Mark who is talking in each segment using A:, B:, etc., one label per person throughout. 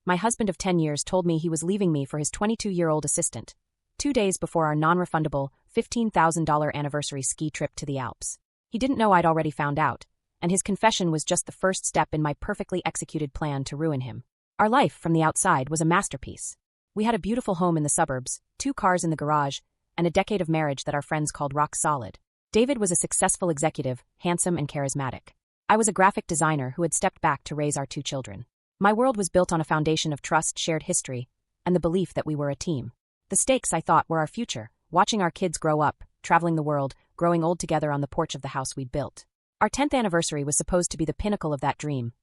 A: my husband of 10 years told me he was leaving me for his 22-year-old assistant, 2 days before our non-refundable $15,000 anniversary ski trip to the Alps. He didn't know I'd already found out, and his confession was just the first step in my perfectly executed plan to ruin him. Our life from the outside was a masterpiece. We had a beautiful home in the suburbs, 2 cars in the garage, and a decade of marriage that our friends called rock solid. David was a successful executive, handsome and charismatic. I was a graphic designer who had stepped back to raise our 2 children. My world was built on a foundation of trust, shared history, and the belief that we were a team. The stakes, I thought, were our future, watching our kids grow up, traveling the world, growing old together on the porch of the house we'd built. Our 10th anniversary was supposed to be the pinnacle of that dream,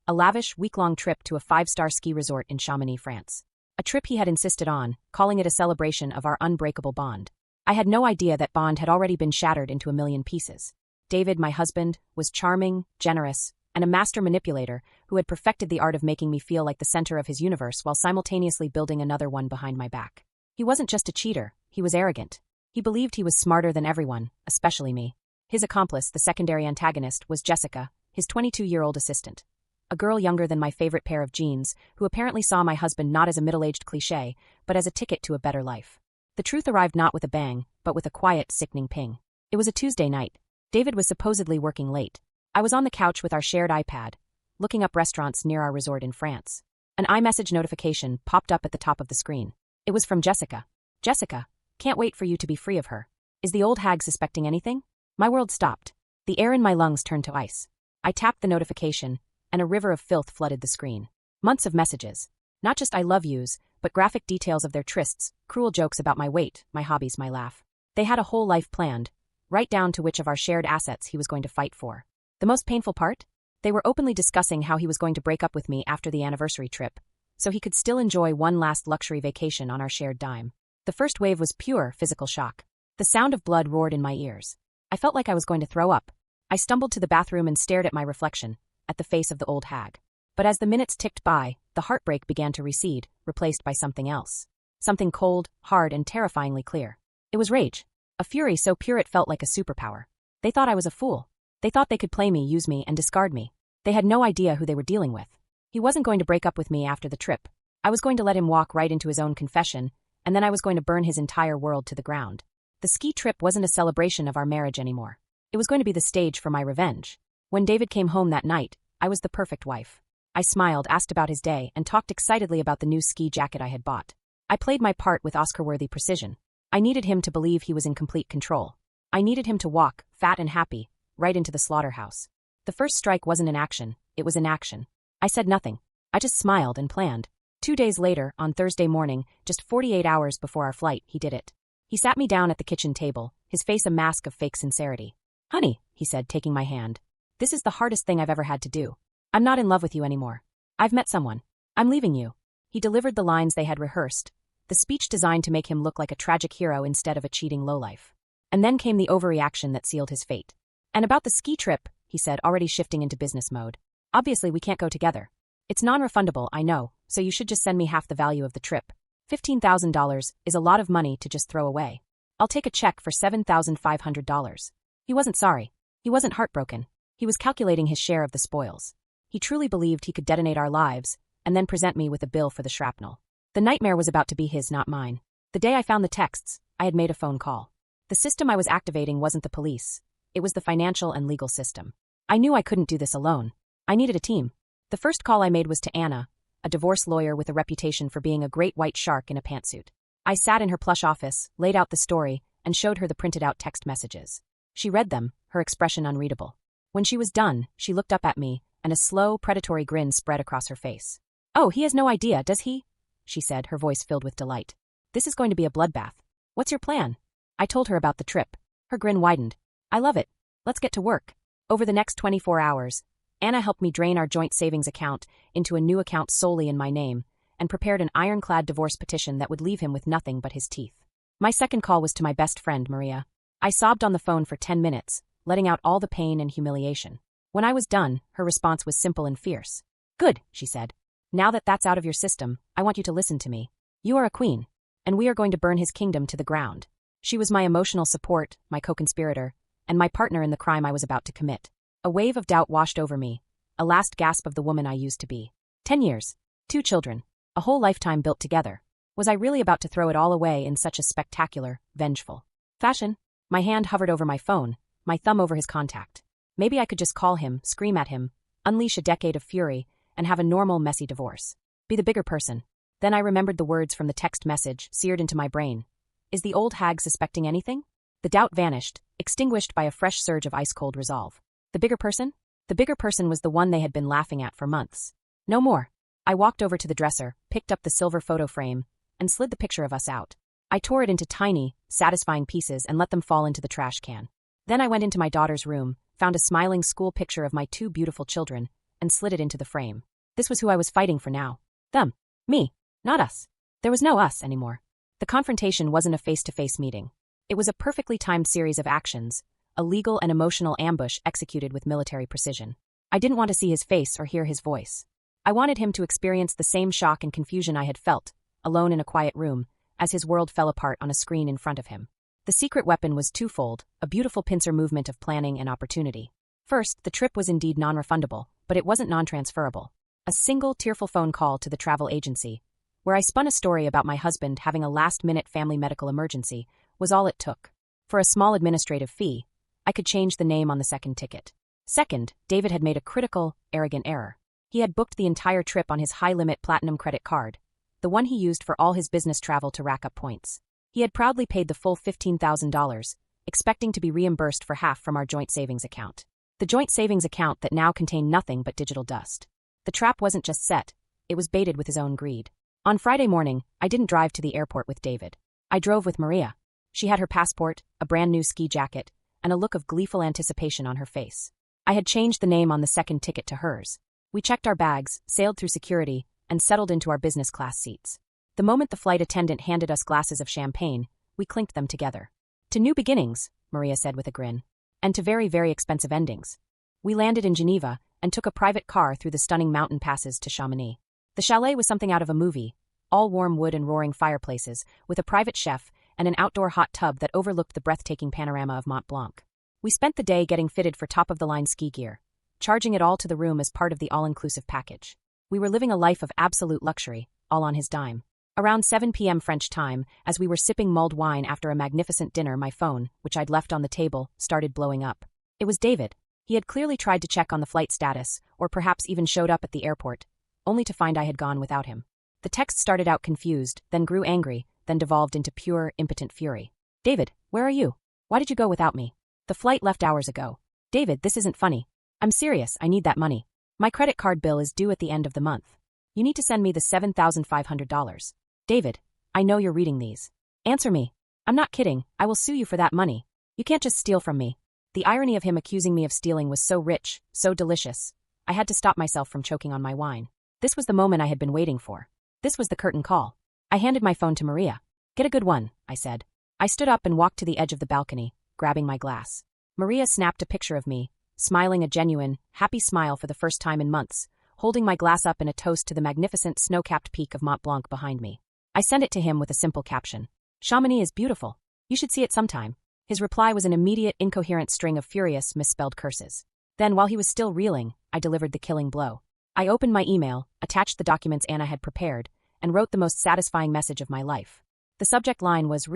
A: a lavish, week-long trip to a 5-star ski resort in Chamonix, France. A trip he had insisted on, calling it a celebration of our unbreakable bond. I had no idea that bond had already been shattered into a million pieces. David, my husband, was charming, generous, and a master manipulator who had perfected the art of making me feel like the center of his universe while simultaneously building another one behind my back. He wasn't just a cheater, he was arrogant. He believed he was smarter than everyone, especially me. His accomplice, the secondary antagonist, was Jessica, his 22-year-old assistant. A girl younger than my favorite pair of jeans, who apparently saw my husband not as a middle-aged cliché, but as a ticket to a better life. The truth arrived not with a bang, but with a quiet, sickening ping. It was a Tuesday night. David was supposedly working late. I was on the couch with our shared iPad, looking up restaurants near our resort in France. An iMessage notification popped up at the top of the screen. It was from Jessica. Jessica, can't wait for you to be free of her. Is the old hag suspecting anything? My world stopped. The air in my lungs turned to ice. I tapped the notification, and a river of filth flooded the screen. Months of messages. Not just I love yous, but graphic details of their trysts, cruel jokes about my weight, my hobbies, my laugh. They had a whole life planned, right down to which of our shared assets he was going to fight for. The most painful part? They were openly discussing how he was going to break up with me after the anniversary trip, so he could still enjoy one last luxury vacation on our shared dime. The first wave was pure physical shock. The sound of blood roared in my ears. I felt like I was going to throw up. I stumbled to the bathroom and stared at my reflection, at the face of the old hag. But as the minutes ticked by, the heartbreak began to recede, replaced by something else. Something cold, hard, and terrifyingly clear. It was rage. A fury so pure it felt like a superpower. They thought I was a fool. They thought they could play me, use me, and discard me. They had no idea who they were dealing with. He wasn't going to break up with me after the trip. I was going to let him walk right into his own confession, and then I was going to burn his entire world to the ground. The ski trip wasn't a celebration of our marriage anymore. It was going to be the stage for my revenge. When David came home that night, I was the perfect wife. I smiled, asked about his day, and talked excitedly about the new ski jacket I had bought. I played my part with Oscar-worthy precision. I needed him to believe he was in complete control. I needed him to walk, fat and happy, right into the slaughterhouse. The first strike wasn't an action, it was inaction. I said nothing. I just smiled and planned. 2 days later, on Thursday morning, just 48 hours before our flight, he did it. He sat me down at the kitchen table, his face a mask of fake sincerity. "Honey," he said, taking my hand. "This is the hardest thing I've ever had to do. I'm not in love with you anymore. I've met someone. I'm leaving you." He delivered the lines they had rehearsed, the speech designed to make him look like a tragic hero instead of a cheating lowlife. And then came the overreaction that sealed his fate. "And about the ski trip," he said, already shifting into business mode. "Obviously we can't go together. It's non-refundable, I know, so you should just send me half the value of the trip. $15,000 is a lot of money to just throw away. I'll take a check for $7,500. He wasn't sorry. He wasn't heartbroken. He was calculating his share of the spoils. He truly believed he could detonate our lives, and then present me with a bill for the shrapnel. The nightmare was about to be his, not mine. The day I found the texts, I had made a phone call. The system I was activating wasn't the police. It was the financial and legal system. I knew I couldn't do this alone. I needed a team. The first call I made was to Anna, a divorce lawyer with a reputation for being a great white shark in a pantsuit. I sat in her plush office, laid out the story, and showed her the printed-out text messages. She read them, her expression unreadable. When she was done, she looked up at me, and a slow, predatory grin spread across her face. "Oh, he has no idea, does he?" she said, her voice filled with delight. "This is going to be a bloodbath. What's your plan?" I told her about the trip. Her grin widened. "I love it. Let's get to work." Over the next 24 hours, Anna helped me drain our joint savings account into a new account solely in my name, and prepared an ironclad divorce petition that would leave him with nothing but his teeth. My second call was to my best friend, Maria. I sobbed on the phone for 10 minutes, letting out all the pain and humiliation. When I was done, her response was simple and fierce. "Good," she said. "Now that that's out of your system, I want you to listen to me. You are a queen, and we are going to burn his kingdom to the ground." She was my emotional support, my co-conspirator, and my partner in the crime I was about to commit. A wave of doubt washed over me, a last gasp of the woman I used to be. 10 years, 2 children, A whole lifetime built together. Was I really about to throw it all away in such a spectacular, vengeful fashion? My hand hovered over my phone, my thumb over his contact. Maybe I could just call him, scream at him, unleash a decade of fury, and have a normal, messy divorce. Be the bigger person. Then I remembered the words from the text message, seared into my brain. Is the old hag suspecting anything? The doubt vanished, extinguished by a fresh surge of ice-cold resolve. The bigger person? The bigger person was the one they had been laughing at for months. No more. I walked over to the dresser, picked up the silver photo frame, and slid the picture of us out. I tore it into tiny, satisfying pieces and let them fall into the trash can. Then I went into my daughter's room, found a smiling school picture of my two beautiful children, and slid it into the frame. This was who I was fighting for now. Them. Me. Not us. There was no us anymore. The confrontation wasn't a face-to-face meeting. It was a perfectly timed series of actions, a legal and emotional ambush executed with military precision. I didn't want to see his face or hear his voice. I wanted him to experience the same shock and confusion I had felt, alone in a quiet room, as his world fell apart on a screen in front of him. The secret weapon was twofold, a beautiful pincer movement of planning and opportunity. First, the trip was indeed non-refundable, but it wasn't non-transferable. A single tearful phone call to the travel agency, where I spun a story about my husband having a last-minute family medical emergency, was all it took. For a small administrative fee, I could change the name on the second ticket. Second, David had made a critical, arrogant error. He had booked the entire trip on his high-limit platinum credit card, the one he used for all his business travel to rack up points. He had proudly paid the full $15,000, expecting to be reimbursed for half from our joint savings account. The joint savings account that now contained nothing but digital dust. The trap wasn't just set, it was baited with his own greed. On Friday morning, I didn't drive to the airport with David. I drove with Maria. She had her passport, a brand new ski jacket, and a look of gleeful anticipation on her face. I had changed the name on the second ticket to hers. We checked our bags, sailed through security, and settled into our business class seats. The moment the flight attendant handed us glasses of champagne, we clinked them together. To new beginnings, Maria said with a grin. And to very, very expensive endings. We landed in Geneva and took a private car through the stunning mountain passes to Chamonix. The chalet was something out of a movie, all warm wood and roaring fireplaces, with a private chef and an outdoor hot tub that overlooked the breathtaking panorama of Mont Blanc. We spent the day getting fitted for top-of-the-line ski gear, charging it all to the room as part of the all-inclusive package. We were living a life of absolute luxury, all on his dime. Around 7 p.m. French time, as we were sipping mulled wine after a magnificent dinner, my phone, which I'd left on the table, started blowing up. It was David. He had clearly tried to check on the flight status, or perhaps even showed up at the airport, only to find I had gone without him. The text started out confused, then grew angry, then devolved into pure, impotent fury. David, where are you? Why did you go without me? The flight left hours ago. David, this isn't funny. I'm serious, I need that money. My credit card bill is due at the end of the month. You need to send me the $7,500. David, I know you're reading these. Answer me. I'm not kidding, I will sue you for that money. You can't just steal from me. The irony of him accusing me of stealing was so rich, so delicious. I had to stop myself from choking on my wine. This was the moment I had been waiting for. This was the curtain call. I handed my phone to Maria. Get a good one, I said. I stood up and walked to the edge of the balcony, grabbing my glass. Maria snapped a picture of me, smiling a genuine, happy smile for the first time in months, holding my glass up in a toast to the magnificent snow-capped peak of Mont Blanc behind me. I sent it to him with a simple caption. Chamonix is beautiful. You should see it sometime. His reply was an immediate, incoherent string of furious, misspelled curses. Then, while he was still reeling, I delivered the killing blow. I opened my email, attached the documents Anna had prepared, and wrote the most satisfying message of my life. The subject line was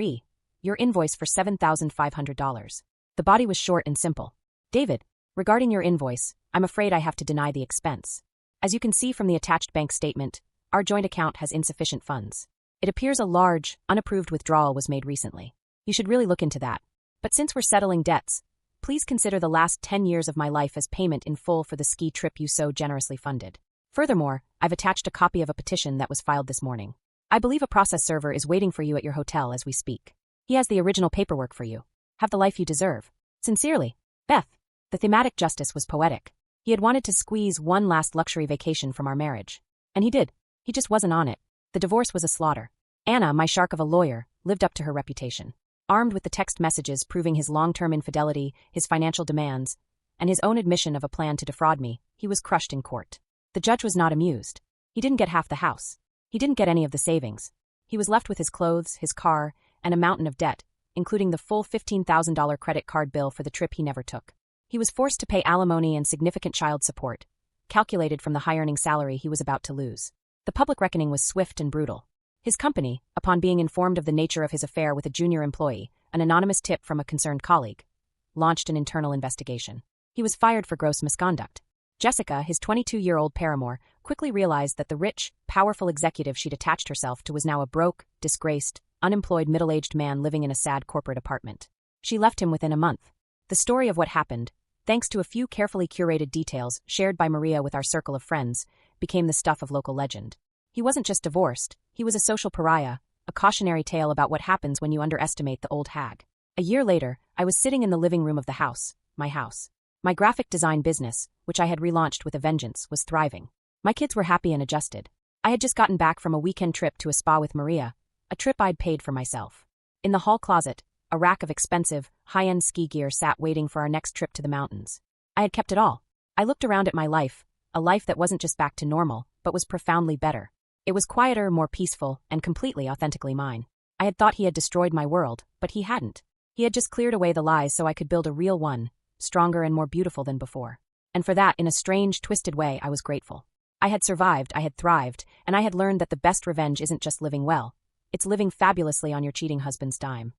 A: your invoice for $7,500. The body was short and simple. David, regarding your invoice, I'm afraid I have to deny the expense. As you can see from the attached bank statement, our joint account has insufficient funds. It appears a large, unapproved withdrawal was made recently. You should really look into that. But since we're settling debts, please consider the last 10 years of my life as payment in full for the ski trip you so generously funded. Furthermore, I've attached a copy of a petition that was filed this morning. I believe a process server is waiting for you at your hotel as we speak. He has the original paperwork for you. Have the life you deserve. Sincerely, Beth. The thematic justice was poetic. He had wanted to squeeze one last luxury vacation from our marriage. And he did. He just wasn't on it. The divorce was a slaughter. Anna, my shark of a lawyer, lived up to her reputation. Armed with the text messages proving his long-term infidelity, his financial demands, and his own admission of a plan to defraud me, he was crushed in court. The judge was not amused. He didn't get half the house. He didn't get any of the savings. He was left with his clothes, his car, and a mountain of debt, including the full $15,000 credit card bill for the trip he never took. He was forced to pay alimony and significant child support, calculated from the high-earning salary he was about to lose. The public reckoning was swift and brutal. His company, upon being informed of the nature of his affair with a junior employee, an anonymous tip from a concerned colleague, launched an internal investigation. He was fired for gross misconduct. Jessica, his 22-year-old paramour, quickly realized that the rich, powerful executive she'd attached herself to was now a broke, disgraced, unemployed middle-aged man living in a sad corporate apartment. She left him within a month. The story of what happened, thanks to a few carefully curated details shared by Maria with our circle of friends, became the stuff of local legend. He wasn't just divorced, he was a social pariah, a cautionary tale about what happens when you underestimate the old hag. A year later, I was sitting in the living room of the house, my house. My graphic design business, which I had relaunched with a vengeance, was thriving. My kids were happy and adjusted. I had just gotten back from a weekend trip to a spa with Maria, a trip I'd paid for myself. In the hall closet, a rack of expensive, high-end ski gear sat waiting for our next trip to the mountains. I had kept it all. I looked around at my life, a life that wasn't just back to normal, but was profoundly better. It was quieter, more peaceful, and completely authentically mine. I had thought he had destroyed my world, but he hadn't. He had just cleared away the lies so I could build a real one, stronger and more beautiful than before. And for that, in a strange, twisted way, I was grateful. I had survived, I had thrived, and I had learned that the best revenge isn't just living well. It's living fabulously on your cheating husband's dime.